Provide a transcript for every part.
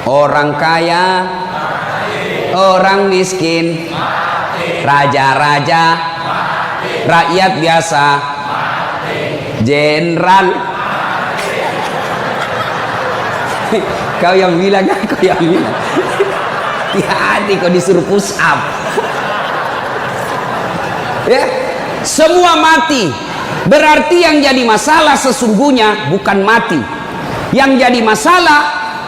orang kaya, orang miskin, raja-raja, rakyat biasa, jenderal. Kau yang bilang, kau yang bilang. Hati-hati kau disuruh push up. Ya, semua mati. Berarti yang jadi masalah sesungguhnya bukan mati. Yang jadi masalah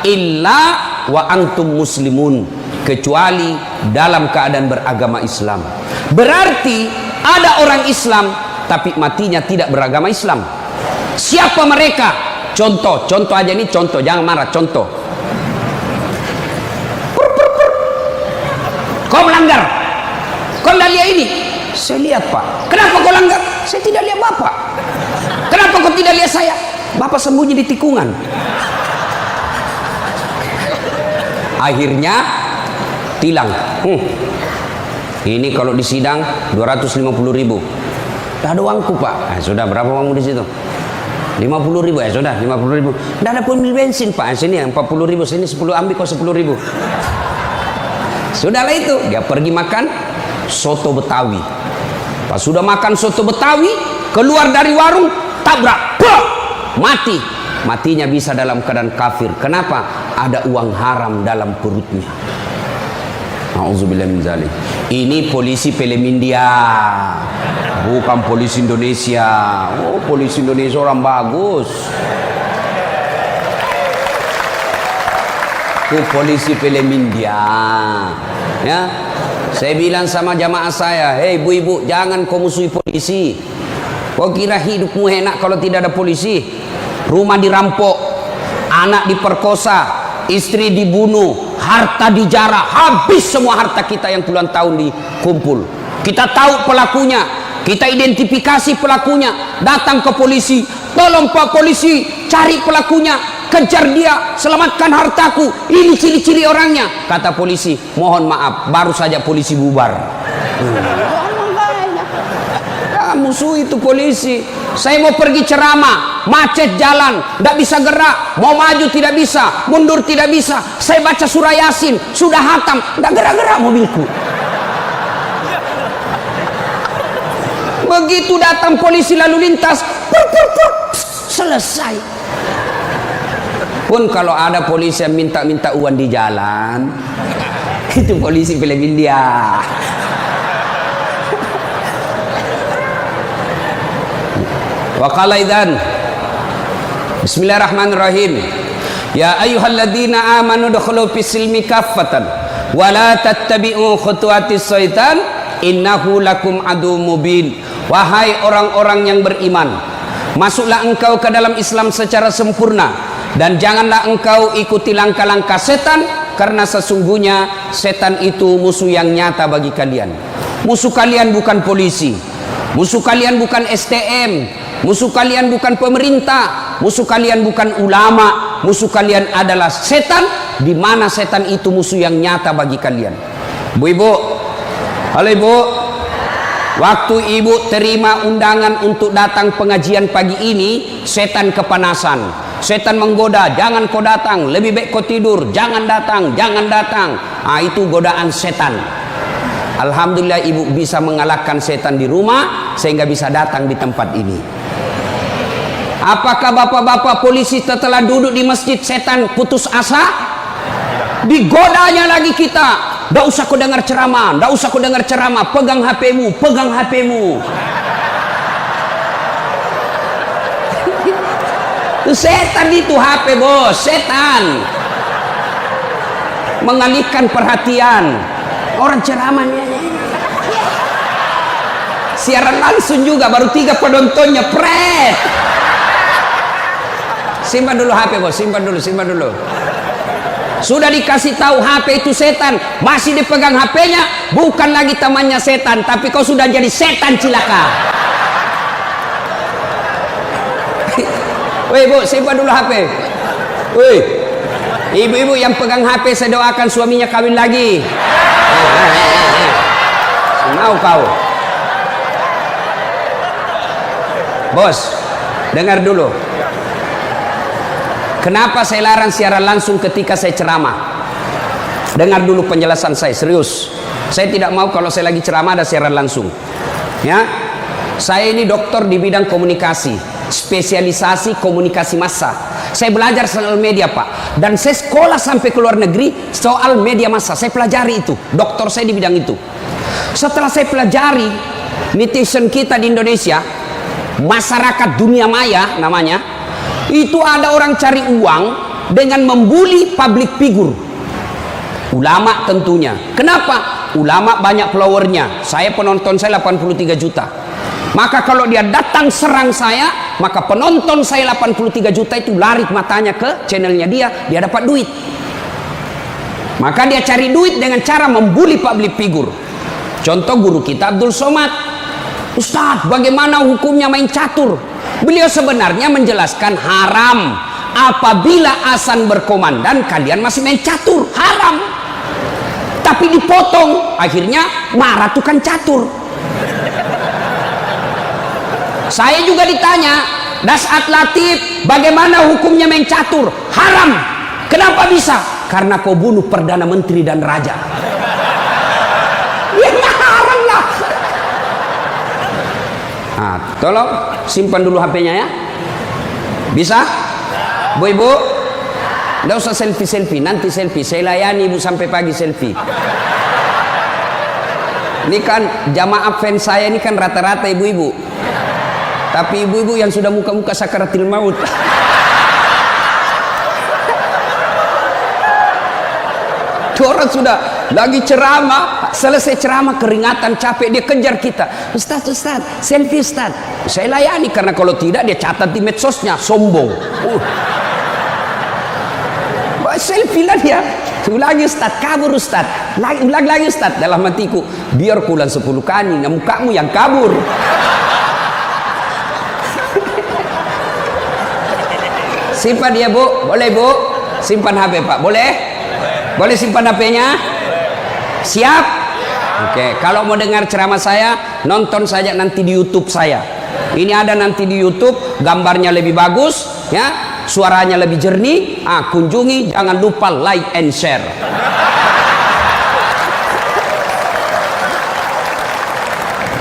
illa wa antum muslimun, kecuali dalam keadaan beragama Islam. Berarti ada orang Islam tapi matinya tidak beragama Islam. Siapa mereka? Contoh aja ini, contoh, jangan marah, contoh. Kau melanggar, kau tidak lihat ini. Saya lihat, Pak. Kenapa kau langgar? Saya tidak lihat Bapak. Kenapa kau tidak lihat saya? Bapak sembunyi di tikungan. Akhirnya tilang. Ini kalau di sidang 250.000. Tidak ada uangku, Pak. Sudah, berapa uangmu di situ? 50.000. Ya sudah, 50.000. Tidak ada pun bensin, Pak. Sini 40.000. Sini 10, ambil kau 10.000. Sudahlah itu. Dia pergi makan soto Betawi. Pas sudah makan soto Betawi, keluar dari warung, tabrak, mati. Matinya bisa dalam keadaan kafir. Kenapa? Ada uang haram dalam perutnya. Nauzubillah min dzalik. Ini polisi film India, bukan polisi Indonesia. Oh, polisi Indonesia orang bagus. Itu polisi film India. Ya, saya bilang sama jamaah saya, hei ibu-ibu, jangan kau musuhi polisi. Kau kira hidupmu enak kalau tidak ada polisi? Rumah dirampok, anak diperkosa, istri dibunuh, harta dijarah, habis semua harta kita yang puluhan tahun dikumpul. Kita tahu pelakunya, kita identifikasi pelakunya, datang ke polisi, tolong Pak polisi, cari pelakunya, kejar dia, selamatkan hartaku, ini ciri-ciri orangnya. Kata polisi, mohon maaf, baru saja polisi bubar. Musuh itu polisi. Saya mau pergi ceramah, macet jalan, tidak bisa gerak, mau maju tidak bisa, mundur tidak bisa. Saya baca surah Yasin, sudah hatam, tidak gerak-gerak mobilku. Begitu datang polisi lalu lintas, selesai. Pun kalau ada polisi yang minta-minta uang di jalan, itu polisi film India. Wa qala idzan Bismillahirrahmanirrahim. Ya ayyuhalladzina amanu dukhulu fis-silmi kaffatan wa la tattabi'u khutuwatis syaitan innahu lakum adu mubin. Wahai orang-orang yang beriman, masuklah engkau ke dalam Islam secara sempurna dan janganlah engkau ikuti langkah-langkah setan, karena sesungguhnya setan itu musuh yang nyata bagi kalian. Musuh kalian bukan polisi, musuh kalian bukan STM, musuh kalian bukan pemerintah, musuh kalian bukan ulama, musuh kalian adalah setan, di mana setan itu musuh yang nyata bagi kalian. Bu-ibu, halo ibu, waktu ibu terima undangan untuk datang pengajian pagi ini, setan kepanasan. Setan menggoda, jangan kau datang, lebih baik kau tidur, jangan datang, jangan datang. Itu godaan setan. Alhamdulillah ibu bisa mengalahkan setan di rumah sehingga bisa datang di tempat ini. Apakah bapak-bapak polisi setelah duduk di masjid setan putus asa? Digodanya lagi kita. Tidak usah kau dengar ceramah, tidak usah kau dengar ceramah, pegang HP-mu, pegang HP-mu. Itu setan, itu HP bos, setan mengalihkan perhatian orang ceramahnya. Siaran langsung juga baru 3 penontonnya, pret. Simpan dulu HP bos, simpan dulu, simpan dulu. Sudah dikasih tahu HP itu setan, masih dipegang HP-nya, bukan lagi temannya setan, tapi kau sudah jadi setan cilaka. Woi bu, simpan dulu HP. Woi, ibu-ibu yang pegang HP, saya doakan suaminya kawin lagi. Mau kau? Bos, dengar dulu. Kenapa saya larang siaran langsung ketika saya ceramah? Dengar dulu penjelasan saya, serius. Saya tidak mau kalau saya lagi ceramah ada siaran langsung. Ya, saya ini dokter di bidang komunikasi, spesialisasi komunikasi massa. Saya belajar soal media, Pak, dan saya sekolah sampai ke luar negeri soal media massa. Saya pelajari itu, dokter saya di bidang itu. Setelah saya pelajari, netizen kita di Indonesia, masyarakat dunia maya namanya, itu ada orang cari uang dengan membuli public figure. Ulama tentunya. Kenapa? Ulama banyak followernya. Saya penonton saya 83 juta. Maka kalau dia datang serang saya, maka penonton saya 83 juta itu lari matanya ke channelnya dia dapat duit. Maka dia cari duit dengan cara membuli public figure. Contoh guru kita Abdul Somad. Ustadz, bagaimana hukumnya main catur? Beliau sebenarnya menjelaskan haram. Apabila azan berkomandan kalian masih main catur, haram. Tapi dipotong, akhirnya marah tukang catur. Saya juga ditanya, Dasat Latif, bagaimana hukumnya main catur? Haram. Kenapa bisa? Karena kau bunuh Perdana Menteri dan Raja. Ya haram lah. Nah, tolong simpan dulu HP-nya ya. Bisa? Bu Ibu? Nggak usah selfie-selfie, nanti selfie. Saya layani Ibu sampai pagi selfie. Ini kan jamaah fans saya ini kan rata-rata ibu-ibu. Tapi ibu-ibu yang sudah muka-muka sakaratil maut. Orang sudah lagi ceramah, selesai ceramah keringatan, capek, dia kejar kita. Ustaz, selfie Ustaz. Saya layani karena kalau tidak dia catat di medsosnya, sombong. Selfie lah dia. Ulangi Ustaz, kabur Ustaz. Ulang lagi Ustaz. Dalam hatiku, biar kulan 10 kali, mukamu yang kabur. Simpan dia Bu, boleh Bu? Simpan HP Pak, boleh? Boleh simpan HP-nya? Siap? Oke, kalau mau dengar ceramah saya, nonton saja nanti di YouTube saya. Ini ada nanti di YouTube, gambarnya lebih bagus, ya. Suaranya lebih jernih. Kunjungi, jangan lupa like and share.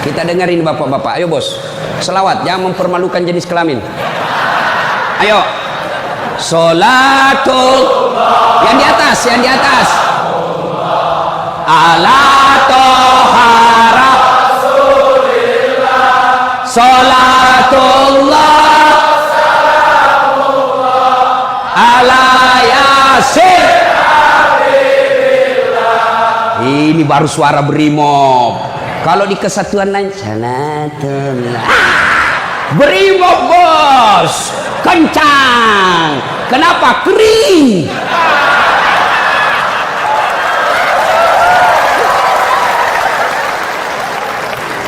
Kita dengerin bapak-bapak. Ayo bos, selawat, jangan mempermalukan jenis kelamin. Ayo. Sholatul, yang di atas, yang di atas. Ala tohara sholatullah ala yasin. Ini baru suara brimob. Kalau di kesatuan lain salatullah, brimob bos, kencang. Kenapa? Kering.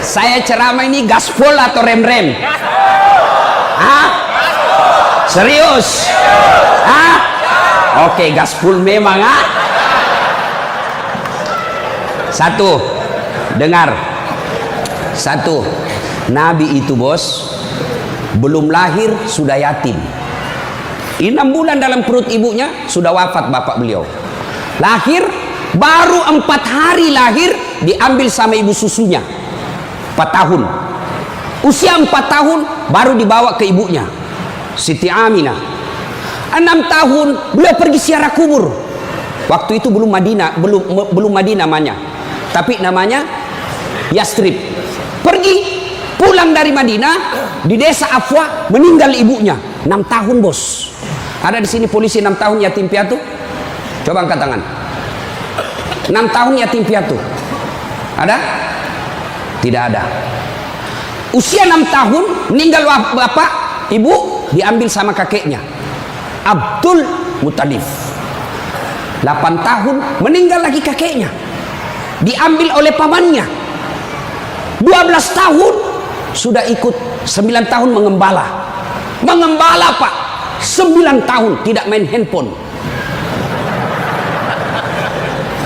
Saya ceramah ini gaspol atau rem-rem? Hah? Serius? Hah? Oke, gaspol memang. Satu, dengar. Satu, Nabi itu bos belum lahir sudah yatim. 6 bulan dalam perut ibunya sudah wafat bapak beliau. Lahir baru 4 hari lahir diambil sama ibu susunya. 4 tahun. Usia 4 tahun baru dibawa ke ibunya Siti Aminah. 6 tahun beliau pergi ziarah kubur. Waktu itu belum Madinah, belum Madinah namanya, tapi namanya Yastrib. Pergi pulang dari Madinah, di desa Afwa meninggal ibunya. 6 tahun bos. Ada di sini polisi 6 tahun yatim piatu? Coba angkat tangan. 6 tahun yatim piatu. Ada? Tidak ada. Usia 6 tahun meninggal bapak, ibu diambil sama kakeknya Abdul Muttalib. 8 tahun meninggal lagi kakeknya, diambil oleh pamannya. 12 tahun sudah ikut, 9 tahun mengembala. Mengembala Pak, 9 tahun tidak main handphone.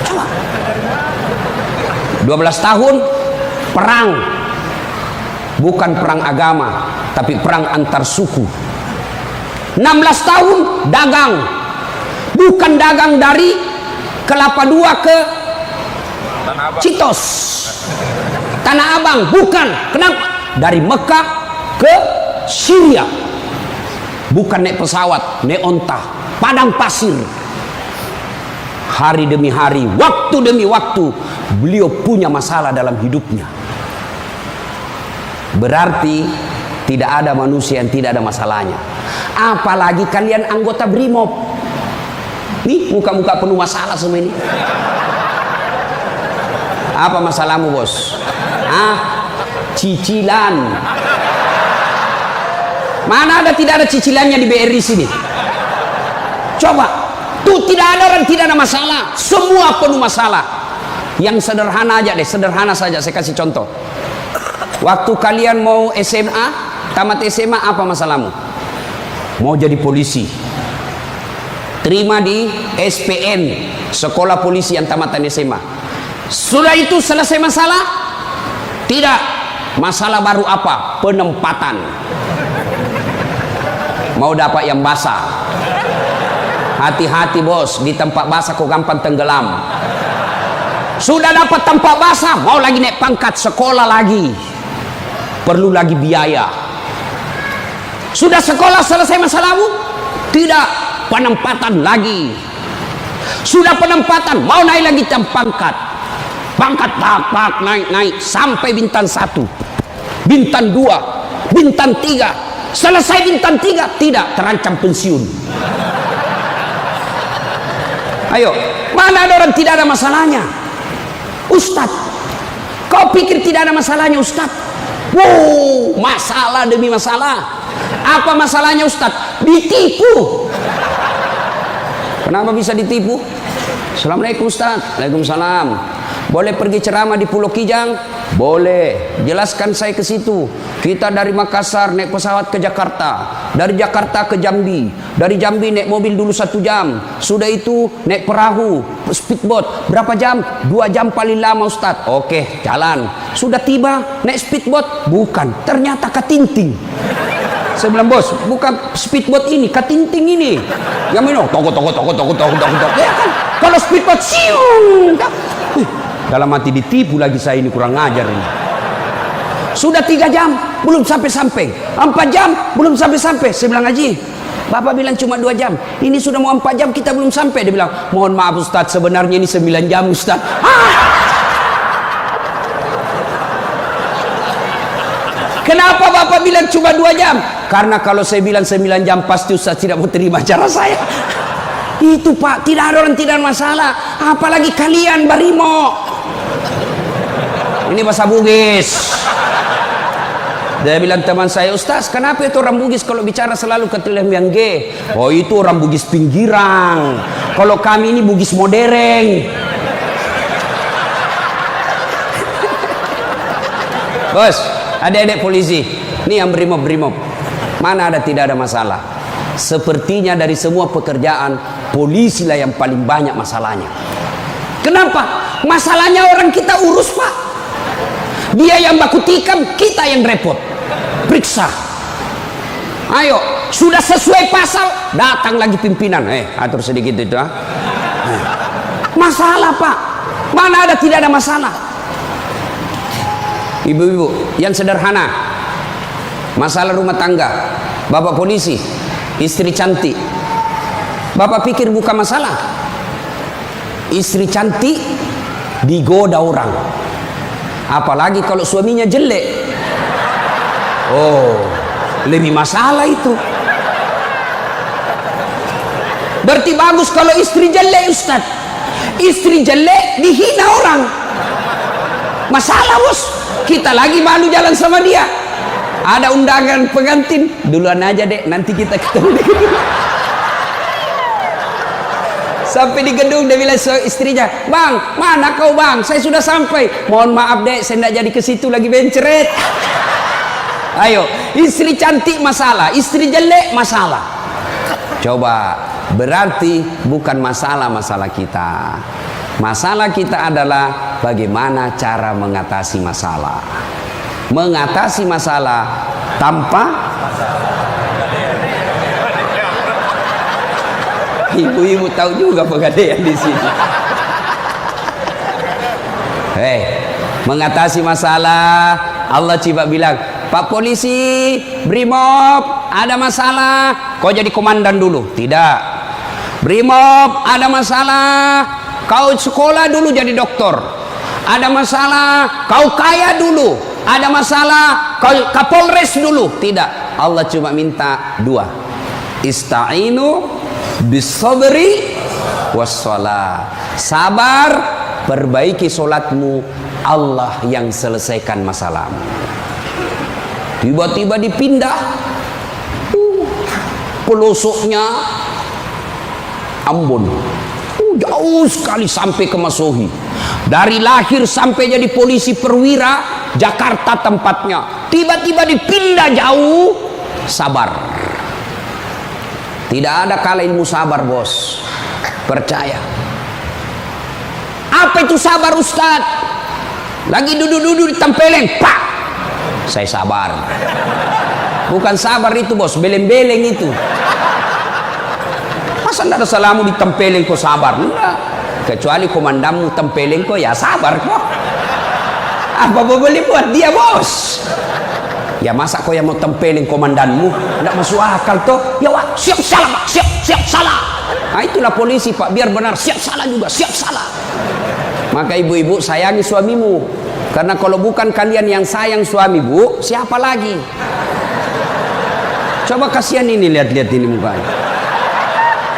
Coba. 12 tahun perang, bukan perang agama, tapi perang antar suku. 16 tahun dagang. Bukan dagang dari Kelapa II ke Citos, Tanah Abang, bukan. Kenapa? Dari Mekah ke Syria. Bukan naik pesawat, naik onta, padang pasir. Hari demi hari, waktu demi waktu, beliau punya masalah dalam hidupnya. Berarti tidak ada manusia yang tidak ada masalahnya. Apalagi kalian anggota BRIMOB. Nih muka-muka penuh masalah semua ini. Apa masalahmu, bos? Cicilan. Mana ada tidak ada cicilannya di BRI sini? Coba, tuh tidak ada orang tidak ada masalah. Semua penuh masalah. Yang sederhana aja deh, sederhana saja saya kasih contoh. Waktu kalian mau SMA, tamat SMA, apa masalahmu? Mau jadi polisi. Terima di SPN, sekolah polisi yang tamatan SMA. Sudah itu selesai masalah? Tidak. Masalah baru apa? Penempatan. Mau dapat yang basah. Hati-hati bos, di tempat basah kok gampang tenggelam. Sudah dapat tempat basah, mau lagi naik pangkat, sekolah lagi. Perlu lagi biaya. Sudah sekolah selesai masalahmu? Tidak. Penempatan lagi. Sudah penempatan, mau naik lagi pangkat. Pangkat tak naik sampai bintang 1, bintang 2, bintang 3. Selesai bintang 3, tidak, terancam pensiun. Ayo, mana ada orang tidak ada masalahnya? Ustadz, kau pikir tidak ada masalahnya Ustadz? Wow, masalah demi masalah. Apa masalahnya Ustadz? Ditipu. Kenapa bisa ditipu? Assalamualaikum Ustadz. Waalaikumsalam. Boleh pergi ceramah di Pulau Kijang? Boleh. Jelaskan saya ke situ. Kita dari Makassar naik pesawat ke Jakarta, dari Jakarta ke Jambi, dari Jambi naik mobil dulu 1 jam. Sudah itu naik perahu, speedboat. Berapa jam? 2 jam paling lama Ustadz. Oke, jalan. Sudah tiba naik speedboat? Bukan. Ternyata katinting. Saya bilang, bos, bukan speedboat ini, katinting ini. Yang minum, toko. Ya kan? Kalau speedboat, siung. Dalam hati ditipu lagi saya ini, kurang ngajar ini. Sudah 3 jam, belum sampai-sampai. 4 jam, belum sampai-sampai. Saya bilang, Haji, Bapak bilang cuma 2 jam. Ini sudah mau 4 jam, kita belum sampai. Dia bilang, mohon maaf Ustadz, sebenarnya ini 9 jam Ustadz. Kenapa Bapak bilang cuma 2 jam? Karena kalau saya bilang 9 jam, pasti Ustadz tidak mau terima cara saya. Itu Pak, tidak ada orang tidak masalah. Apalagi kalian Barimo. Ini bahasa Bugis. Dia bilang teman saya, Ustaz, kenapa itu orang Bugis kalau bicara selalu ke yang G? Oh itu orang Bugis pinggiran. Kalau kami ini Bugis modern. Bos, adik-adik polisi, ini yang brimob. Mana ada tidak ada masalah? Sepertinya dari semua pekerjaan, polisi lah yang paling banyak masalahnya. Kenapa? Masalahnya orang kita urus Pak. Dia yang baku tikam, kita yang repot. Periksa. Ayo, sudah sesuai pasal, datang lagi pimpinan. Atur sedikit itu. Masalah Pak. Mana ada tidak ada masalah? Ibu-ibu, yang sederhana. Masalah rumah tangga. Bapak polisi, istri cantik. Bapak pikir bukan masalah. Istri cantik digoda orang. Apalagi kalau suaminya jelek. Oh, lebih masalah itu. Berarti bagus kalau istri jelek Ustaz. Istri jelek dihina orang. Masalah bos. Kita lagi malu jalan sama dia. Ada undangan pengantin, duluan aja dek, nanti kita ketemu di gedung. Sampai di gedung dia bilang istrinya, bang, mana kau bang? Saya sudah sampai. Mohon maaf dek, saya tidak jadi ke situ lagi benceret. Ayo, istri cantik masalah, istri jelek masalah. Coba, berarti bukan masalah kita. Masalah kita adalah bagaimana cara mengatasi masalah. Mengatasi masalah tanpa ibu-ibu tahu juga pegadaian di sini. Mengatasi masalah, Allah coba bilang, Pak polisi, Brimob, ada masalah, kau jadi komandan dulu. Tidak. Brimob, ada masalah, kau sekolah dulu jadi doktor. Ada masalah, kau kaya dulu. Ada masalah, kau Kapolres dulu. Tidak. Allah cuma minta dua. Ista'inu bis-sabri was-shalah. Sabar, perbaiki solatmu, Allah yang selesaikan masalahmu. Tiba-tiba dipindah pelosoknya Ambon, jauh sekali sampai ke Masohi. Dari lahir sampai jadi polisi perwira, Jakarta tempatnya, tiba-tiba dipindah jauh. Sabar. Tidak ada kala ilmu sabar, bos. Percaya. Apa itu sabar, Ustaz? Lagi duduk-duduk ditempeleng, pak. Saya sabar. Bukan sabar itu, bos, beleng-beleng itu. Masa tidak ada salamu ditempeleng kok sabar? Enggak. Kecuali komandanmu tempeleng kok, ya sabar kok. Apa boleh buat dia, bos? Ya masa kau yang mau tempeleng komandanmu? Tidak masuk akal toh. Ya wah, siap salah, pak. Siap salah. Nah itulah polisi, pak. Biar benar, siap salah juga, siap salah. Maka ibu-ibu sayangi suamimu. Karena kalau bukan kalian yang sayang suami, bu, siapa lagi? Coba kasihan ini, lihat-lihat ini mukanya.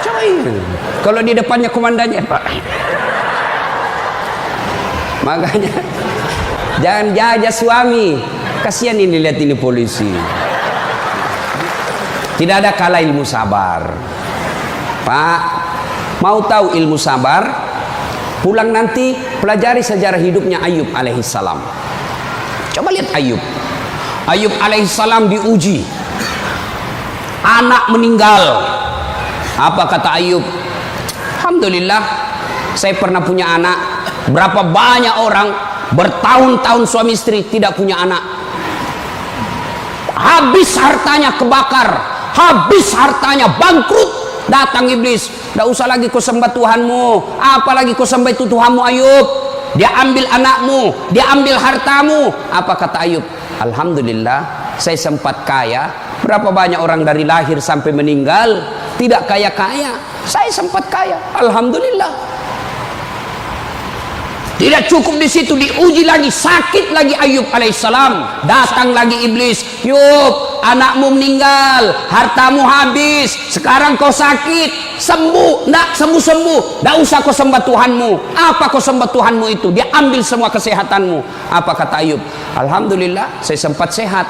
Coba ini. Kalau di depannya komandannya, pak. Makanya jangan jajah suami. Kasihan ini, lihat ini polisi. Tidak ada kala ilmu sabar. Pak, mau tahu ilmu sabar? Pulang nanti pelajari sejarah hidupnya Ayub alaihissalam. Coba lihat Ayub. Ayub alaihissalam diuji. Anak meninggal. Apa kata Ayub? Alhamdulillah, saya pernah punya anak. Berapa banyak orang bertahun-tahun suami istri tidak punya anak. Habis hartanya kebakar, habis hartanya bangkrut. Datang iblis, tidak usah lagi kau sembah Tuhanmu, apalagi kau sembah itu Tuhanmu Ayub. Dia ambil anakmu, dia ambil hartamu. Apa kata Ayub? Alhamdulillah, saya sempat kaya. Berapa banyak orang dari lahir sampai meninggal tidak kaya-kaya, saya sempat kaya. Alhamdulillah. Tidak cukup di situ, diuji lagi, sakit lagi Ayub alaihissalam. Datang lagi iblis, Yub, anakmu meninggal, hartamu habis, sekarang kau sakit, sembuh, ndak sembuh-sembuh, ndak usah kau sembah Tuhanmu. Apa kau sembah Tuhanmu itu? Dia ambil semua kesehatanmu. Apa kata Ayub? Alhamdulillah, saya sempat sehat.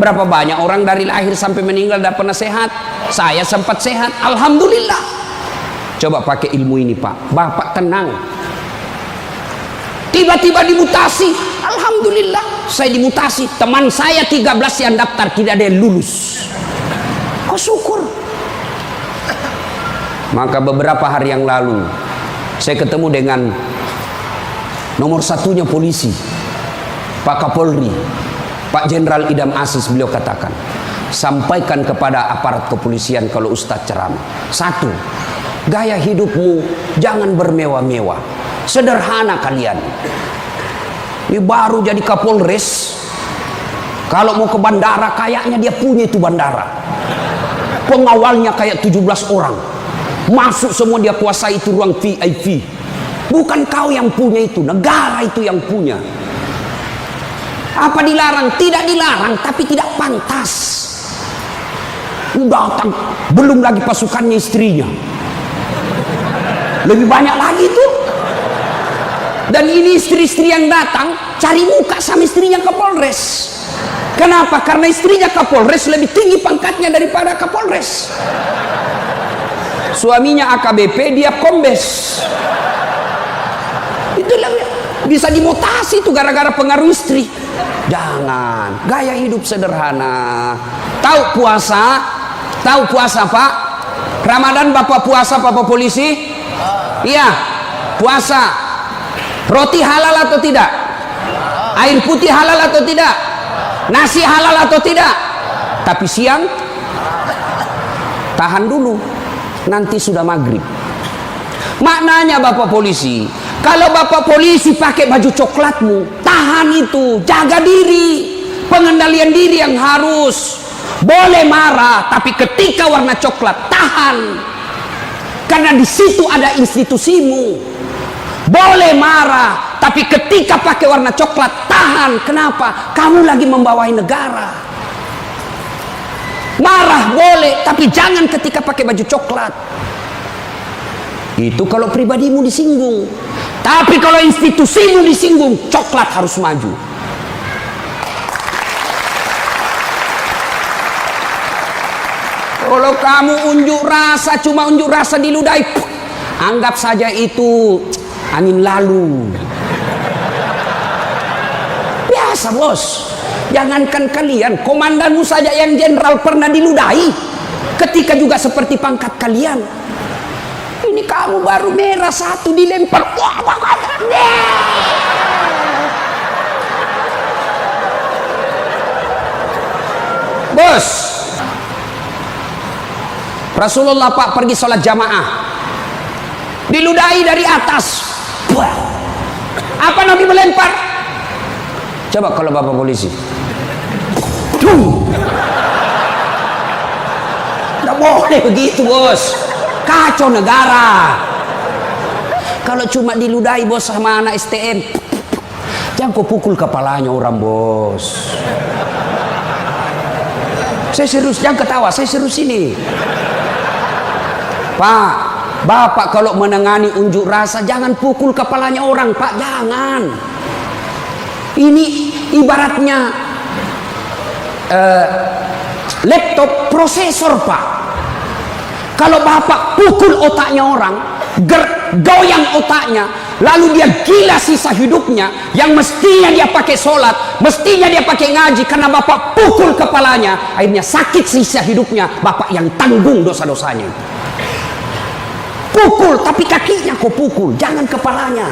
Berapa banyak orang dari lahir sampai meninggal tidak pernah sehat? Saya sempat sehat, alhamdulillah. Coba pakai ilmu ini, Pak. Bapak tenang. Tiba-tiba dimutasi, alhamdulillah saya dimutasi. Teman saya 13 yang daftar tidak ada yang lulus. Kau syukur. Maka beberapa hari yang lalu saya ketemu dengan nomor satunya polisi, Pak Kapolri, Pak Jenderal Idam Aziz. Beliau katakan, sampaikan kepada aparat kepolisian kalau Ustadz ceramah. Satu, gaya hidupmu jangan bermewah-mewah. Sederhana kalian. Ini baru jadi Kapolres. Kalau mau ke bandara, kayaknya dia punya itu bandara. Pengawalnya kayak 17 orang. Masuk semua, dia kuasai itu ruang VIP. Bukan kau yang punya itu, negara itu yang punya. Apa dilarang? Tidak dilarang, tapi tidak pantas. Datang, belum lagi pasukannya istrinya. Lebih banyak lagi tuh. Dan ini istri-istri yang datang cari muka sama istrinya Kapolres. Kenapa? Karena istrinya Kapolres lebih tinggi pangkatnya daripada Kapolres. Suaminya AKBP, dia kombes. Itulah bisa dimutasi itu gara-gara pengaruh istri. Jangan, gaya hidup sederhana. Tahu puasa? Tahu puasa, Pak? Ramadan Bapak puasa, Bapak polisi? Iya, puasa. Roti halal atau tidak? Air putih halal atau tidak? Nasi halal atau tidak? Tapi siang tahan dulu. nanti sudah maghrib. Maknanya Bapak polisi, kalau Bapak polisi pakai baju coklatmu, tahan itu, jaga diri, pengendalian diri yang harus. Boleh marah, tapi ketika warna coklat, tahan, karena di situ ada institusimu. Boleh marah, tapi ketika pakai warna coklat, tahan. Kenapa? Kamu lagi membawahi negara. Marah boleh, tapi jangan ketika pakai baju coklat. Itu kalau pribadimu disinggung. Tapi kalau institusimu disinggung, coklat harus maju. Kalau kamu unjuk rasa, cuma unjuk rasa diludahi, anggap saja itu angin lalu. Biasa bos. Jangankan kalian, komandanmu saja yang jenderal pernah diludahi. Ketika juga seperti pangkat kalian. Ini kamu baru merah satu dilempar. Bos, Rasulullah Pak pergi sholat jamaah, diludahi dari atas. Apa Nabi melempar? Coba kalau Bapak polisi, nggak boleh begitu bos, kacau negara. Kalau cuma diludahi bos sama anak STM, jangan kau pukul kepalanya orang bos. Saya serius, jangan ketawa, saya serius ini. Pak, Bapak kalau menangani unjuk rasa jangan pukul kepalanya orang, Pak, jangan. Ini ibaratnya laptop prosesor, Pak. Kalau Bapak pukul otaknya orang, goyang otaknya, lalu dia gila sisa hidupnya, yang mestinya dia pakai sholat, mestinya dia pakai ngaji, karena Bapak pukul kepalanya, akhirnya sakit sisa hidupnya, Bapak yang tanggung dosa-dosanya. Pukul, tapi kakinya kau pukul, jangan kepalanya.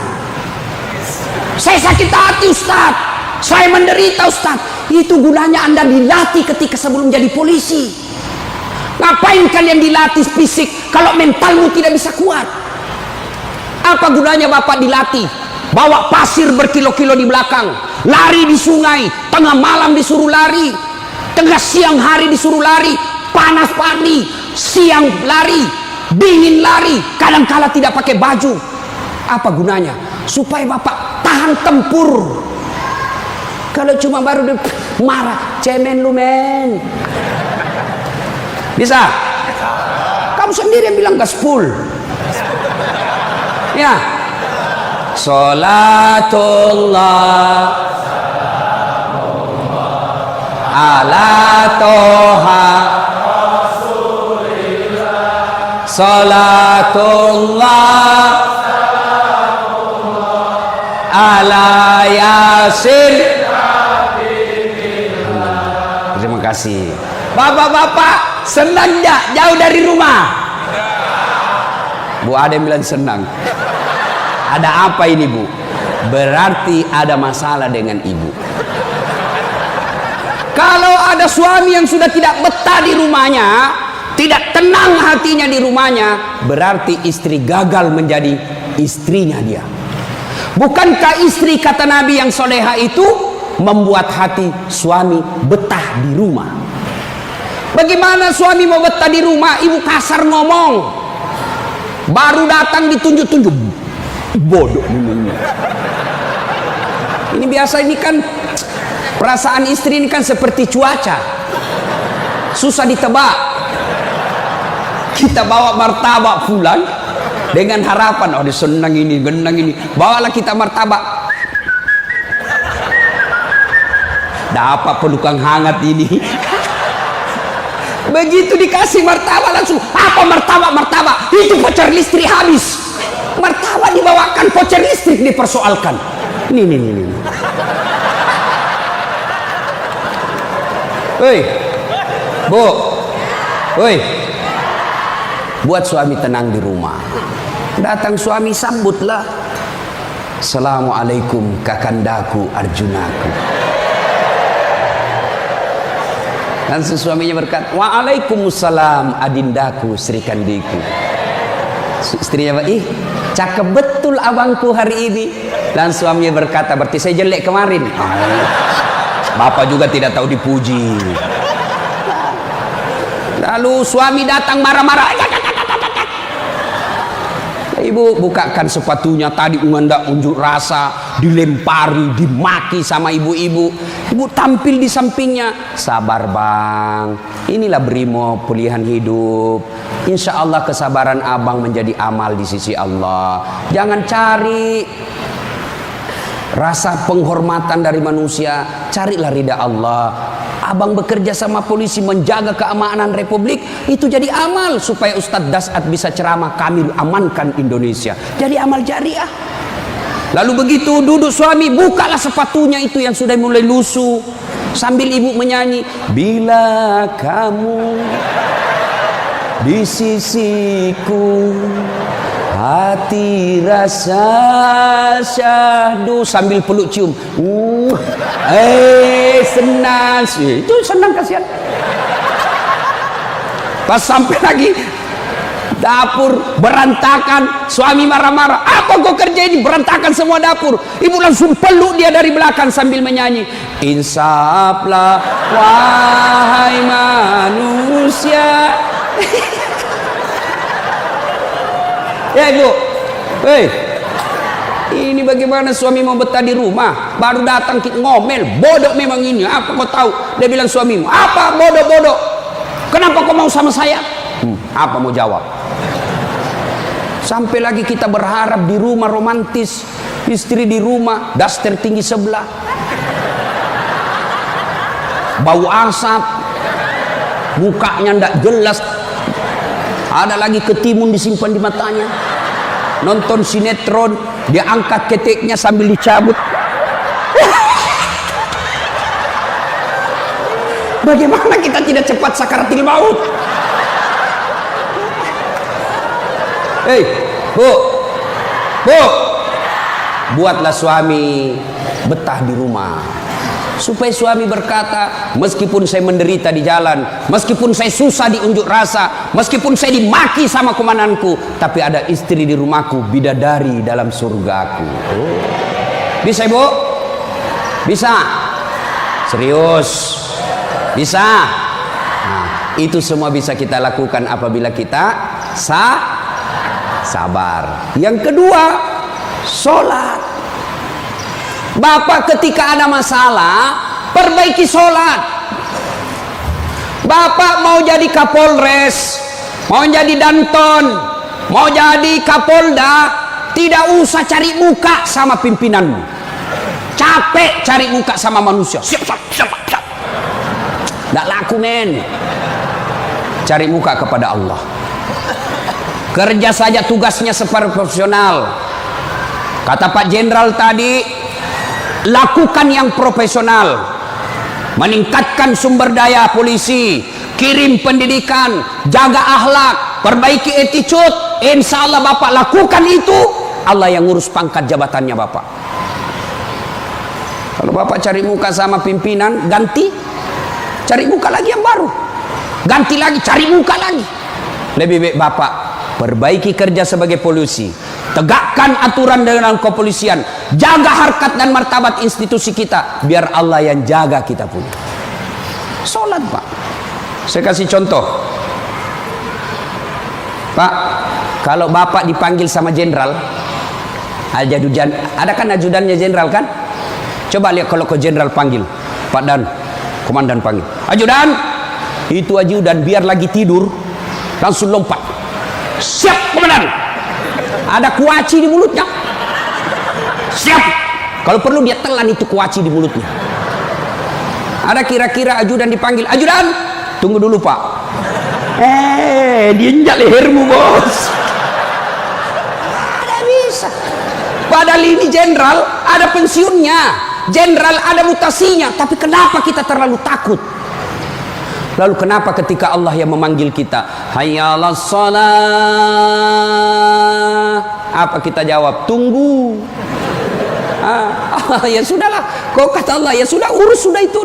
Saya sakit hati Ustaz, saya menderita Ustaz. Itu gunanya Anda dilatih ketika sebelum jadi polisi. Ngapain kalian dilatih fisik kalau mentalmu tidak bisa kuat? Apa gunanya Bapak dilatih? Bawa pasir berkilo-kilo di belakang, lari di sungai, tengah malam disuruh lari, tengah siang hari disuruh lari, panas pagi, siang lari, dingin lari, kadang-kala tidak pakai baju. Apa gunanya? Supaya Bapak tahan tempur. Kalau cuma baru marah, cemen lu men. Bisa? Kamu sendiri yang bilang gaspol. Ya. Salatullah ala toha salatullah ala yasin. Terima kasih. Bapak-bapak senang gak jauh dari rumah? Bu ada yang bilang senang. Ada apa ini Bu? Berarti ada masalah dengan ibu. Kalau ada suami yang sudah tidak betah di rumahnya, tidak tenang hatinya di rumahnya, berarti istri gagal menjadi istrinya dia. Bukankah istri kata Nabi yang soleha itu membuat hati suami betah di rumah? Bagaimana suami mau betah di rumah? Ibu kasar ngomong, baru datang ditunjuk-tunjuk, bodoh ini. Ini biasa, ini kan perasaan istri ini kan seperti cuaca, susah ditebak. Kita bawa martabak pulang dengan harapan, oh dia senang ini, genang ini, bawalah kita martabak, dapat pelukan hangat ini. Begitu dikasih martabak langsung, apa martabak? Itu voucher listrik habis. Martabak dibawakan, voucher listrik dipersoalkan. Nih. Hei, Bu, hei, buat suami tenang di rumah. Datang suami sambutlah. Assalamualaikum kakandaku Arjunaku. Dan suaminya berkata, waalaikumsalam adindaku Sri Kandiku. Istrinya, ih cakep betul abangku hari ini. Dan suaminya berkata, berarti saya jelek kemarin. Bapak juga tidak tahu dipuji. Lalu suami datang marah-marah. Ibu bukakan sepatunya, tadi hendak unjuk rasa, dilempari, dimaki sama ibu-ibu. Ibu tampil di sampingnya, sabar bang, inilah Brimo pilihan hidup. Insya Allah kesabaran abang menjadi amal di sisi Allah. Jangan cari rasa penghormatan dari manusia, carilah ridha Allah. Abang bekerja sama polisi menjaga keamanan Republik, itu jadi amal supaya Ustadz Dasat bisa ceramah, kami amankan Indonesia. Jadi amal jariah. Lalu begitu duduk suami, bukalah sepatunya itu yang sudah mulai lusuh, sambil ibu menyanyi, bila kamu di sisiku, hati rasa syahdu, sambil peluk cium. Senang sih, itu senang kasihan. Pas sampai lagi dapur berantakan, suami marah-marah, apa kau kerja ini, berantakan semua dapur. Ibu langsung peluk dia dari belakang sambil menyanyi, insaflah wahai manusia. Ya ibu, ini bagaimana suami mau betah di rumah, baru datang ngomel, bodoh memang ini, apa kau tahu? Dia bilang suamimu, apa bodoh-bodoh? Kenapa kau mau sama saya? Apa mau jawab? Sampai lagi kita berharap di rumah romantis, istri di rumah, daster tinggi sebelah, bau asap, mukanya ndak jelas, ada lagi ketimun disimpan di matanya. Nonton sinetron, dia angkat keteknya sambil dicabut. Bagaimana kita tidak cepat sakaratil maut? Hei, bu, buatlah suami betah di rumah, supaya suami berkata, meskipun saya menderita di jalan, meskipun saya susah di unjuk rasa, meskipun saya dimaki sama komandanku, tapi ada istri di rumahku, bidadari dalam surgaku. Bisa ibu? Bisa? Serius? Bisa? Nah, itu semua bisa kita lakukan apabila kita sabar. Yang kedua, sholat. Bapak ketika ada masalah, perbaiki sholat. Bapak mau jadi Kapolres, mau jadi Danton, mau jadi Kapolda, tidak usah cari muka sama pimpinanmu. Capek cari muka sama manusia. Siap. Nggak laku men. Cari muka kepada Allah. Kerja saja tugasnya seperti profesional. Kata Pak Jenderal tadi, lakukan yang profesional, meningkatkan sumber daya polisi, kirim pendidikan, jaga akhlak, perbaiki attitude. Insya Allah Bapak lakukan itu, Allah yang ngurus pangkat jabatannya Bapak. Kalau Bapak cari muka sama pimpinan, ganti, cari muka lagi yang baru, ganti lagi, cari muka lagi. Lebih baik Bapak perbaiki kerja sebagai polisi, tegakkan aturan dengan kepolisian, jaga harkat dan martabat institusi kita, biar Allah yang jaga kita punya. Sholat Pak. Saya kasih contoh Pak, kalau Bapak dipanggil sama jenderal, ada kan ajudannya jenderal kan? Coba lihat kalau ke jenderal panggil, Pak Dan, komandan panggil, ajudan, itu ajudan biar lagi tidur langsung lompat, siap komandan. Ada kuaci di mulutnya, siap. Kalau perlu dia telan itu kuaci di mulutnya. Ada kira-kira ajudan dipanggil, ajudan, tunggu dulu Pak. Dia injak lehermu bos. Ada bisa. Padahal ini jenderal ada pensiunnya, jenderal ada mutasinya, tapi kenapa kita terlalu takut? Lalu kenapa ketika Allah yang memanggil kita, hayya 'alas shalah, apa kita jawab? Tunggu. Ya sudahlah, kok kata Allah, ya sudah, urus sudah itu.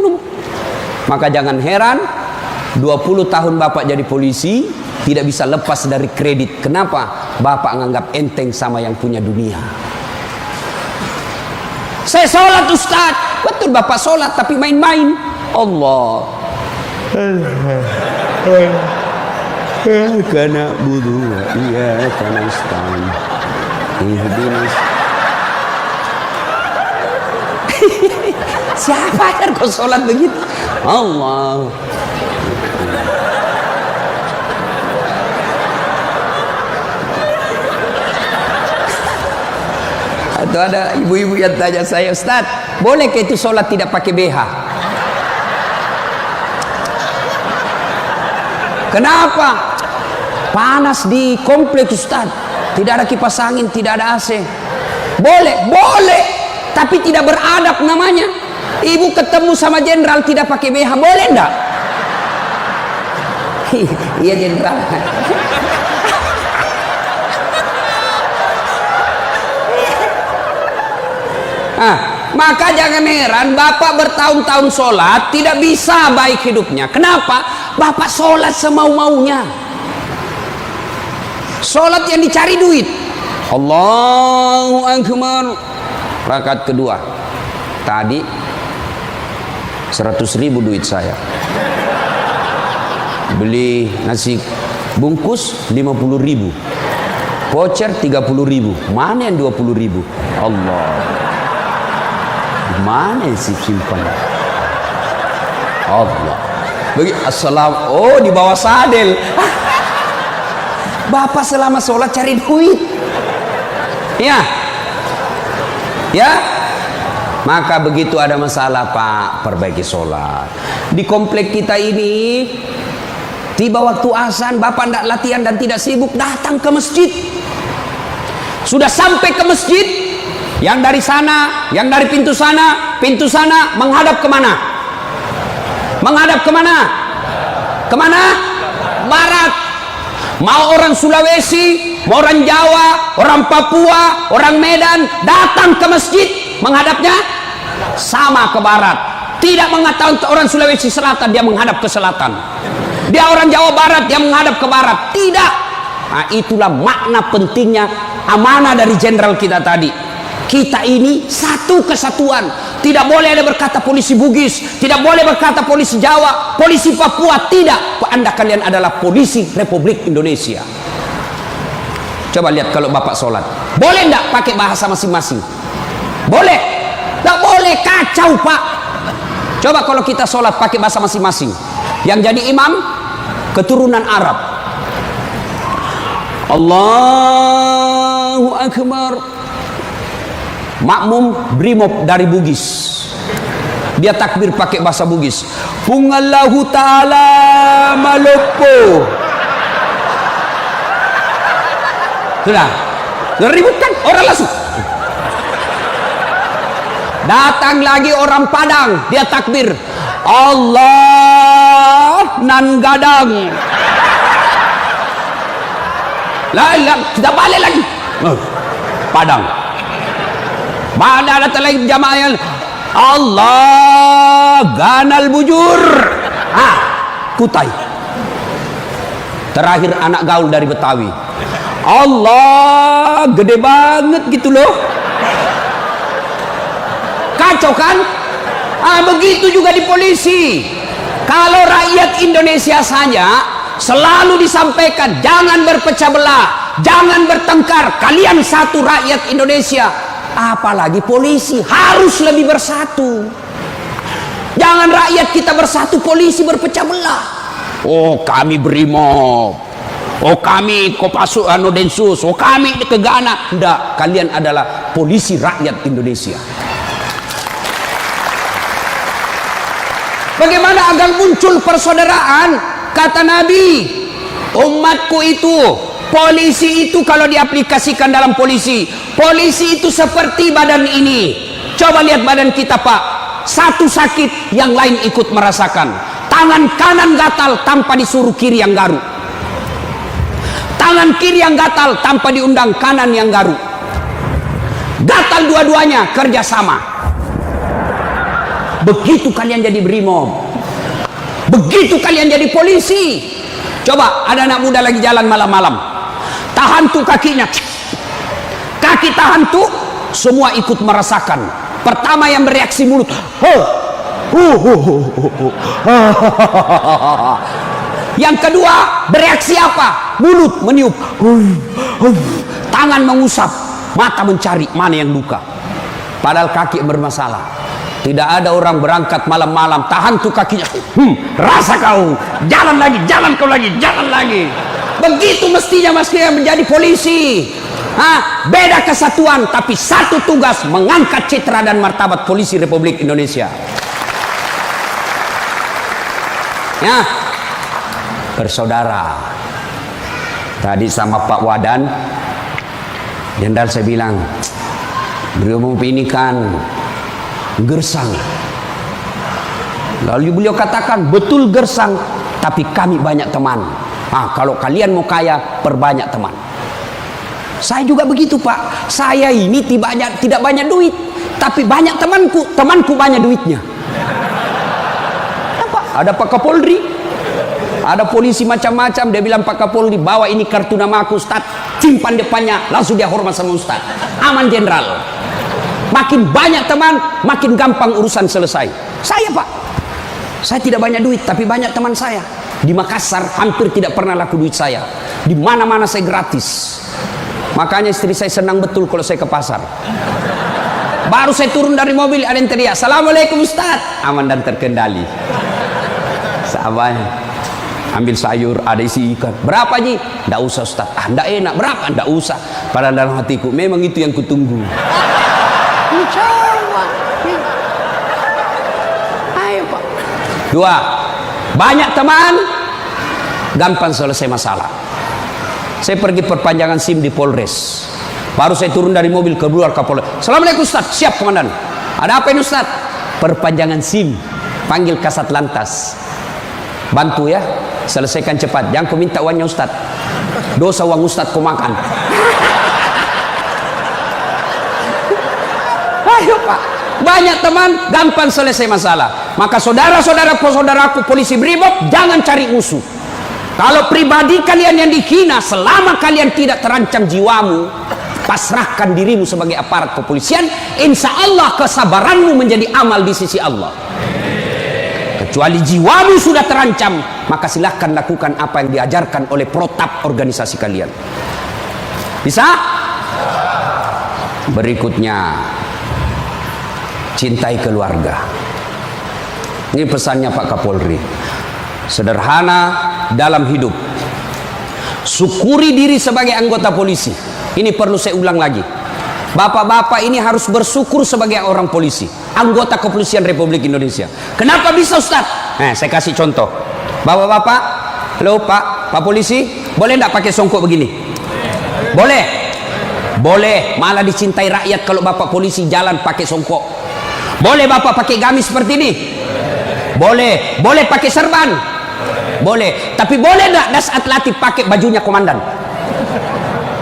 Maka jangan heran 20 tahun Bapak jadi polisi, tidak bisa lepas dari kredit. Kenapa? Bapak menganggap enteng sama yang punya dunia. Saya sholat Ustaz. Betul Bapak sholat tapi main-main. Allah. Karena budu, iya karena istan. Siapa yang kau sholat begitu? Allah. Atau ada ibu-ibu yang tanya saya, Ustaz, boleh ke itu sholat tidak pakai BH? Kenapa? Panas di kompleks Ustaz, tidak ada kipas angin, tidak ada AC. Boleh, boleh, tapi tidak beradab namanya. Ibu ketemu sama jenderal tidak pakai BH, boleh enggak? Iya jenderal. Maka jangan heran Bapak bertahun-tahun sholat tidak bisa baik hidupnya. Kenapa? Bapak sholat semau-maunya. Sholat yang dicari duit. Allahu Akbar. Rakaat kedua. Tadi 100.000 duit saya. Beli nasi bungkus 50.000. Voucher 30.000. Mana yang 20.000? Allah. Mana sih simpan? Allah. Bagi assalam. Oh, di bawah sadel. Bapak selama sholat cari duit. Ya. Ya. Maka begitu ada masalah Pak, perbaiki sholat. Di komplek kita ini, tiba waktu azan, Bapak tidak latihan dan tidak sibuk, datang ke masjid. Sudah sampai ke masjid, yang dari sana, yang dari pintu sana menghadap kemana? Menghadap kemana? Kemana? Barat. Mau orang Sulawesi, mau orang Jawa, orang Papua, orang Medan, datang ke masjid, menghadapnya sama ke barat. Tidak mengatakan orang Sulawesi Selatan dia menghadap ke selatan, dia orang Jawa Barat dia menghadap ke barat. Tidak. Nah, itulah makna pentingnya amanah dari jenderal kita tadi. Kita ini satu kesatuan. Tidak boleh ada berkata polisi Bugis, tidak boleh berkata polisi Jawa, polisi Papua. Tidak. Anda kalian adalah polisi Republik Indonesia. Coba lihat kalau Bapak sholat, boleh enggak pakai bahasa masing-masing? Boleh? Enggak boleh, kacau Pak. Coba kalau kita sholat pakai bahasa masing-masing. Yang jadi imam keturunan Arab. Allahu Akbar. Makmum brimob dari Bugis, dia takbir pakai bahasa Bugis. Pungallahu ta'ala malopo. Sudah ribut kan orang langsung. Datang lagi orang Padang, dia takbir Allah nan gadang. Lah kita balik lagi Padang. Mana ada lagi jamaah yang Allah ganal bujur. Kutai. Terakhir anak gaul dari Betawi. Allah gede banget gitu loh. Kacau kan? Begitu juga di polisi. Kalau rakyat Indonesia saja selalu disampaikan jangan berpecah belah, jangan bertengkar, kalian satu rakyat Indonesia. Apalagi polisi harus lebih bersatu. Jangan rakyat kita bersatu, polisi berpecah belah. Oh kami brimob, oh kami Kopassus Densus, oh kami Kegana. Enggak, kalian adalah polisi rakyat Indonesia. Bagaimana agar muncul persaudaraan? Kata Nabi, umatku itu, polisi itu kalau diaplikasikan dalam polisi itu seperti badan ini. Coba lihat badan kita Pak, satu sakit yang lain ikut merasakan. Tangan kanan gatal tanpa disuruh kiri yang garuk, tangan kiri yang gatal tanpa diundang kanan yang garuk. Gatal dua-duanya kerjasama. Begitu kalian jadi brimob, begitu kalian jadi polisi. Coba ada anak muda lagi jalan malam-malam, tahan tuh kakinya, kaki tahan tuh, semua ikut merasakan. Pertama yang bereaksi mulut, yang kedua bereaksi apa? Mulut meniup, tangan mengusap, mata mencari mana yang luka. Padahal kaki bermasalah. Tidak ada orang berangkat malam-malam tahan tuh kakinya, rasa kau, jalan lagi, jalan kau lagi, jalan lagi. Begitu mestinya menjadi polisi. Beda kesatuan tapi satu tugas, mengangkat citra dan martabat polisi Republik Indonesia. Ya, bersaudara. Tadi sama Pak Wadan, Jenderal saya bilang, beliau mengopinikan gersang. Lalu beliau katakan, betul gersang, tapi kami banyak teman. Kalau kalian mau kaya, perbanyak teman. Saya juga begitu, Pak. Saya ini tidak banyak duit, tapi banyak temanku. Temanku banyak duitnya. Ada Pak Kapolri, ada polisi macam-macam. Dia bilang, Pak Kapolri, bawa ini kartu nama aku, Ustaz, simpan depannya, langsung dia hormat sama Ustaz. Aman Jenderal. Makin banyak teman, makin gampang urusan selesai. Saya, Pak, saya tidak banyak duit, tapi banyak teman saya. Di Makassar hampir tidak pernah laku duit saya. Di mana-mana saya gratis. Makanya istri saya senang betul kalau saya ke pasar. Baru saya turun dari mobil, ada yang teriak, Assalamualaikum Ustaz. Aman dan terkendali. Sahabatnya ambil sayur, ada isi ikan. Berapa Ji? Nggak usah Ustaz. Nggak enak. Berapa? Nggak usah. Padahal dalam hatiku, memang itu yang kutunggu. Ayo Pak. Dua, banyak teman, gampang selesai masalah. Saya pergi perpanjangan SIM di Polres. Baru saya turun dari mobil, keluar Kapolres. Assalamualaikum Ustaz. Siap Komandan. Ada apa ini Ustaz? Perpanjangan SIM. Panggil Kasat Lantas. Bantu ya, selesaikan cepat. Jangan kau minta uangnya Ustaz. Dosa uang Ustaz kau makan. Ayo Pak, banyak teman, gampang selesai masalah. Maka saudara-saudaraku polisi Brimob, jangan cari musuh. Kalau pribadi kalian yang dihina, selama kalian tidak terancam jiwamu, pasrahkan dirimu sebagai aparat kepolisian. Insya Allah kesabaranmu menjadi amal di sisi Allah. Kecuali jiwamu sudah terancam, maka silahkan lakukan apa yang diajarkan oleh protap organisasi kalian. Bisa? Berikutnya, cintai keluarga. Ini pesannya Pak Kapolri. Sederhana dalam hidup. Syukuri diri sebagai anggota polisi. Ini perlu saya ulang lagi. Bapak-bapak ini harus bersyukur sebagai orang polisi, anggota kepolisian Republik Indonesia. Kenapa bisa Ustaz? Saya kasih contoh. Bapak-bapak, halo Pak polisi, boleh enggak pakai songkok begini? Boleh. Boleh, malah dicintai rakyat kalau Bapak polisi jalan pakai songkok. Boleh Bapak pakai gamis seperti ini? Boleh. Boleh pakai serban? Boleh. Tapi boleh enggak Dasat Latif pakai bajunya komandan?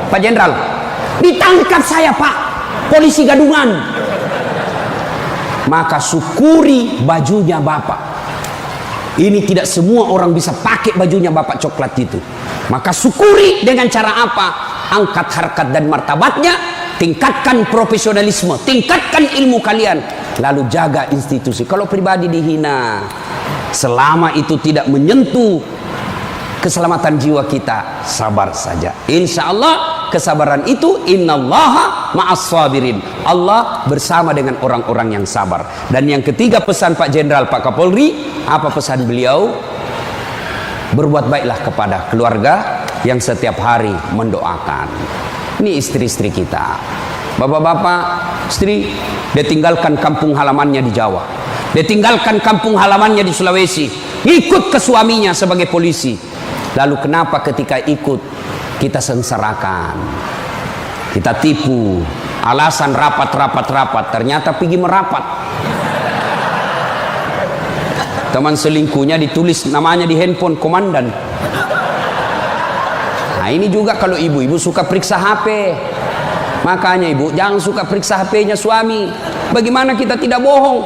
Pak Jenderal, ditangkap saya Pak, polisi gadungan. Maka syukuri bajunya Bapak. Ini tidak semua orang bisa pakai bajunya Bapak coklat itu. Maka syukuri dengan cara apa? Angkat harkat dan martabatnya, tingkatkan profesionalisme, tingkatkan ilmu kalian, lalu jaga institusi. Kalau pribadi dihina, selama itu tidak menyentuh keselamatan jiwa kita, sabar saja. Insya Allah kesabaran itu, innallaha ma'as sabirin. Allah bersama dengan orang-orang yang sabar. Dan yang ketiga pesan Pak Jenderal, Pak Kapolri, apa pesan beliau? Berbuat baiklah kepada keluarga yang setiap hari mendoakan. Ini istri-istri kita. Bapak-bapak, istri, dia tinggalkan kampung halamannya di Jawa. Dia tinggalkan kampung halamannya di Sulawesi. Ikut ke suaminya sebagai polisi. Lalu kenapa ketika ikut kita sengsarakan, kita tipu, alasan rapat, ternyata pergi merapat. Teman selingkuhnya ditulis namanya di handphone komandan. Nah ini juga kalau ibu-ibu suka periksa HP. Makanya ibu jangan suka periksa HP-nya suami. Bagaimana kita tidak bohong?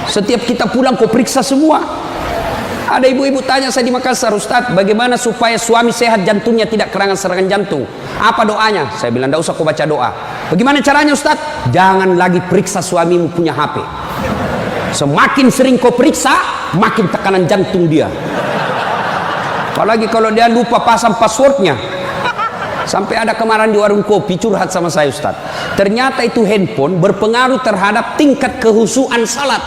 Setiap kita pulang kau periksa semua. Ada ibu-ibu tanya saya di Makassar, Ustadz, bagaimana supaya suami sehat jantungnya tidak serangan jantung? Apa doanya? Saya bilang, tidak usah kau baca doa. Bagaimana caranya Ustadz? Jangan lagi periksa suamimu punya HP. Semakin sering kau periksa, makin tekanan jantung dia. Apalagi kalau dia lupa pasang passwordnya. Sampai ada kemarin di warung kopi curhat sama saya, Ustaz. Ternyata itu handphone berpengaruh terhadap tingkat kehusuan salat.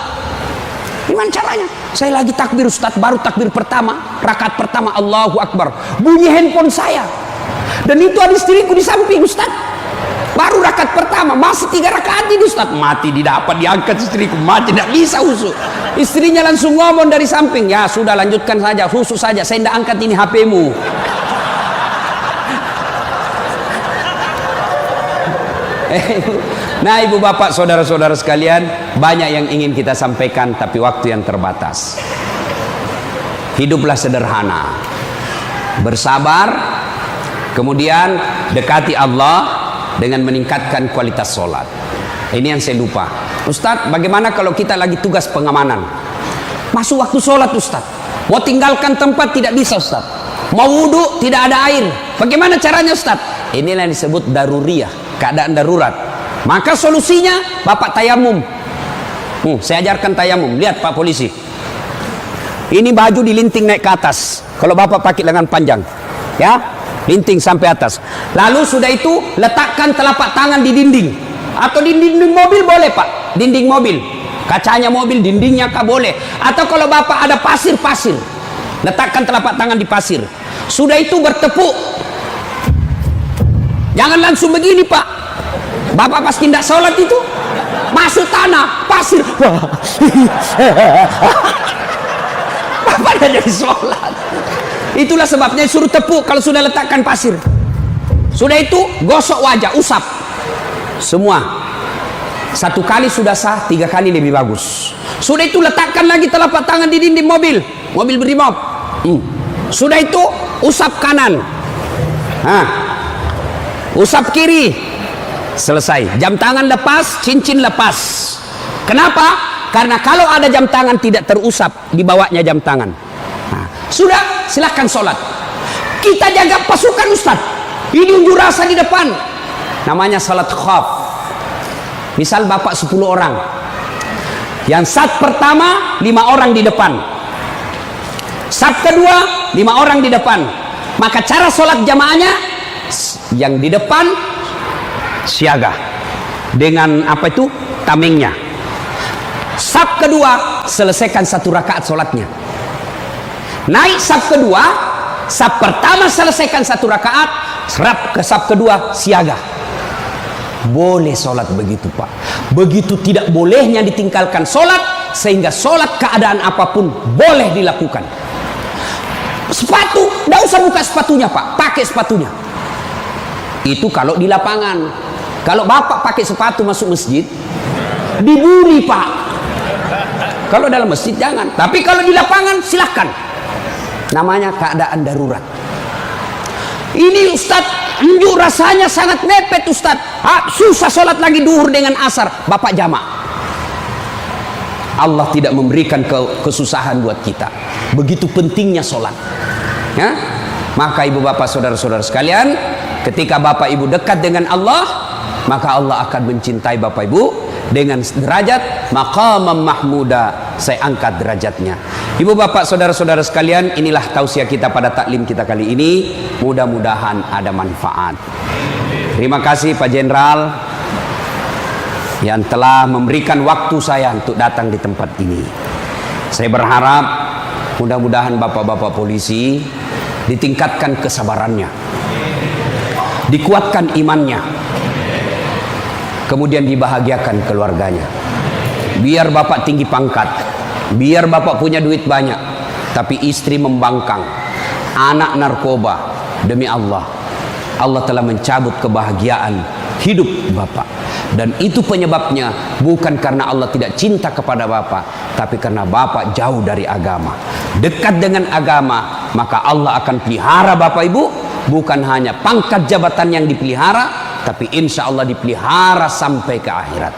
Gimana caranya? Saya lagi takbir, Ustaz, baru takbir pertama, rakaat pertama, Allahu Akbar. Bunyi handphone saya. Dan itu ada istriku di samping, Ustaz. Baru rakaat pertama, masih 3 rakaat ini, Ustaz. Mati didapat, diangkat istriku, mati, tidak bisa husu. Istrinya langsung ngomong dari samping, ya sudah lanjutkan saja, husu saja, saya tidak angkat ini HP-mu. Nah, ibu bapak, saudara-saudara sekalian, banyak yang ingin kita sampaikan, tapi waktu yang terbatas. Hiduplah sederhana, bersabar, kemudian dekati Allah dengan meningkatkan kualitas sholat. Ini yang saya lupa, Ustadz, bagaimana kalau kita lagi tugas pengamanan, masuk waktu sholat, Ustadz, mau tinggalkan tempat tidak bisa, Ustadz, mau wudhu tidak ada air, bagaimana caranya, Ustadz? Inilah yang disebut daruriyah, keadaan darurat. Maka solusinya bapak tayamum. Saya ajarkan tayamum. Lihat Pak Polisi, ini baju dilinting naik ke atas. Kalau bapak pakai lengan panjang, ya, linting sampai atas. Lalu sudah itu letakkan telapak tangan di dinding, atau di dinding mobil boleh, Pak. Dinding mobil, kacanya mobil, dindingnya kah boleh. Atau kalau bapak ada pasir, letakkan telapak tangan di pasir. Sudah itu bertepuk. Jangan langsung begini, Pak. Bapak pasti tidak sholat itu, masuk tanah, pasir. Bapak tidak jadi sholat. Itulah sebabnya suruh tepuk kalau sudah letakkan pasir. Sudah itu gosok wajah, usap. Semua. 1 kali sudah sah, 3 kali lebih bagus. Sudah itu letakkan lagi telapak tangan di dinding mobil berimob. Sudah itu usap kanan. Usap kiri. Selesai. Jam tangan lepas, cincin lepas. Kenapa? Karena kalau ada jam tangan tidak terusap, dibawanya jam tangan. Sudah, silahkan sholat. Kita jaga pasukan, Ustaz. Ini unjuk rasa di depan. Namanya salat khaf. Misal bapak 10 orang. Yang sat pertama 5 orang di depan. Sat kedua 5 orang di depan. Maka cara sholat jamaahnya, yang di depan siaga dengan apa itu tamengnya. Saf kedua selesaikan 1 rakaat sholatnya. Naik saf kedua, saf pertama selesaikan 1 rakaat, serap ke saf kedua siaga. Boleh sholat begitu, Pak. Begitu tidak bolehnya ditinggalkan sholat, sehingga sholat keadaan apapun boleh dilakukan. Sepatu, tidak usah buka sepatunya, Pak, pakai sepatunya. Itu kalau di lapangan. Kalau bapak pakai sepatu masuk masjid, dibully, Pak. Kalau dalam masjid jangan, tapi kalau di lapangan silahkan. Namanya keadaan darurat. Ini Ustadz, unjuk rasanya sangat mepet, Ustadz. Susah sholat lagi duhur dengan asar, bapak jamak. Allah tidak memberikan kesusahan buat kita. Begitu pentingnya sholat, ya? Maka ibu bapak, saudara-saudara sekalian, ketika bapak ibu dekat dengan Allah, maka Allah akan mencintai bapak ibu dengan derajat maqamam mahmuda. Saya angkat derajatnya. Ibu bapak, saudara-saudara sekalian, inilah tausiah kita pada taklim kita kali ini. Mudah-mudahan ada manfaat. Terima kasih Pak Jenderal yang telah memberikan waktu saya untuk datang di tempat ini. Saya berharap mudah-mudahan bapak-bapak polisi ditingkatkan kesabarannya, dikuatkan imannya, kemudian dibahagiakan keluarganya. Biar bapak tinggi pangkat, biar bapak punya duit banyak, tapi istri membangkang, anak narkoba, demi Allah, Allah telah mencabut kebahagiaan hidup bapak. Dan itu penyebabnya bukan karena Allah tidak cinta kepada bapak, tapi karena bapak jauh dari agama. Dekat dengan agama, maka Allah akan pelihara bapak ibu. Bukan hanya pangkat jabatan yang dipelihara, tapi insya Allah dipelihara sampai ke akhirat.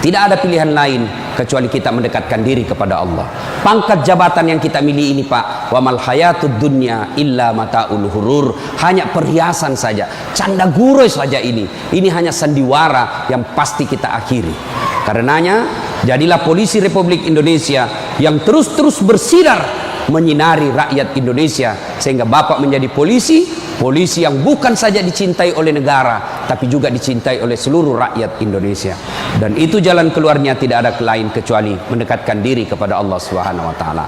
Tidak ada pilihan lain kecuali kita mendekatkan diri kepada Allah. Pangkat jabatan yang kita miliki ini Pak, wa mal hayatud dunya illa mataul hurur, hanya perhiasan saja, canda gurau saja ini hanya sandiwara yang pasti kita akhiri. Karenanya jadilah polisi Republik Indonesia yang terus bersinar menyinari rakyat Indonesia, sehingga Bapak menjadi polisi yang bukan saja dicintai oleh negara, tapi juga dicintai oleh seluruh rakyat Indonesia. Dan itu jalan keluarnya tidak ada lain kecuali mendekatkan diri kepada Allah Subhanahu wa taala.